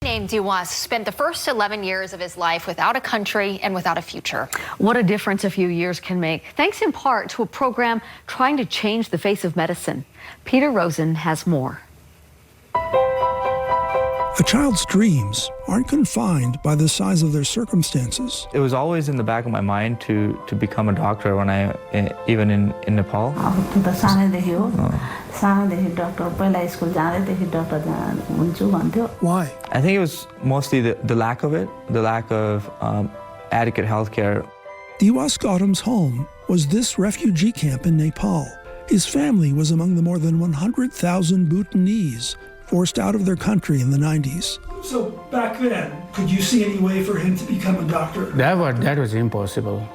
Named Duwas spent the first 11 years of his life without a country and without a future. What a difference a few years can make, thanks in part to a program trying to change the face of medicine. Peter Rosen has more. A child's dreams aren't confined by the size of their circumstances. It was always in the back of my mind to become a doctor when even in Nepal. Why? I think it was mostly the lack of it, the lack of adequate health care. Duwas Gautam's home was this refugee camp in Nepal. His family was among the more than 100,000 Bhutanese forced out of their country in the 90s. So back then, could you see any way for him to become a doctor? That was impossible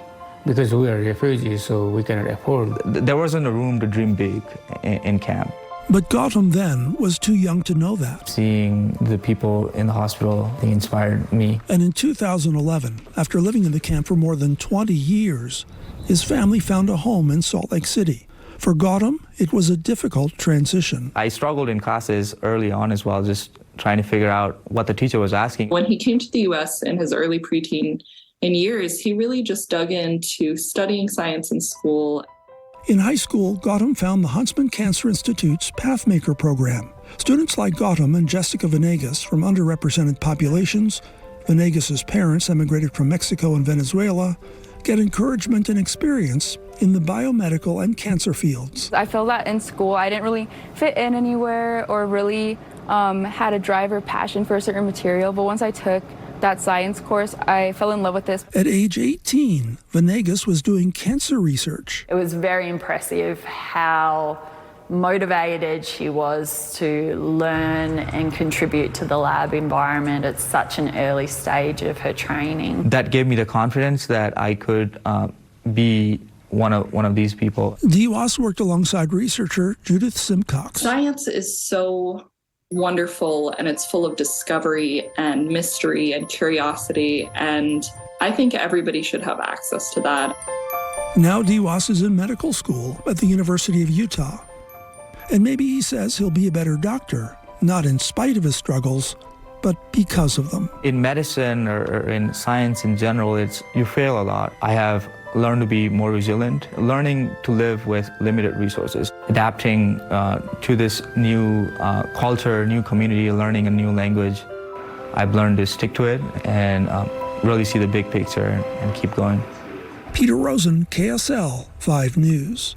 because we are refugees, so we cannot afford. There wasn't a room to dream big in camp. But Gautam then was too young to know that. Seeing the people in the hospital, they inspired me. And in 2011, after living in the camp for more than 20 years, his family found a home in Salt Lake City. For Gautam, it was a difficult transition. I struggled in classes early on as well, just trying to figure out what the teacher was asking. When he came to the U.S. in his early preteen years, he really just dug into studying science in school. In high school, Gautam found the Huntsman Cancer Institute's Pathmaker program. Students like Gautam and Jessica Venegas from underrepresented populations, Venegas' parents emigrated from Mexico and Venezuela, get encouragement and experience in the biomedical and cancer fields. I felt that in school I didn't really fit in anywhere or really had a drive or passion for a certain material, but once I took that science course, I fell in love with this. At age 18, Venegas was doing cancer research. It was very impressive how motivated she was to learn and contribute to the lab environment at such an early stage of her training. That gave me the confidence that I could be one of these people. Duwas worked alongside researcher Judith Simcox. Science is so wonderful, and it's full of discovery and mystery and curiosity, and I think everybody should have access to that. Now Duwas is in medical school at the University of Utah. And maybe he says he'll be a better doctor, not in spite of his struggles, but because of them. In medicine or in science in general, you fail a lot. I have learned to be more resilient, learning to live with limited resources, adapting to this new culture, new community, learning a new language. I've learned to stick to it and really see the big picture and keep going. Peter Rosen, KSL 5 News.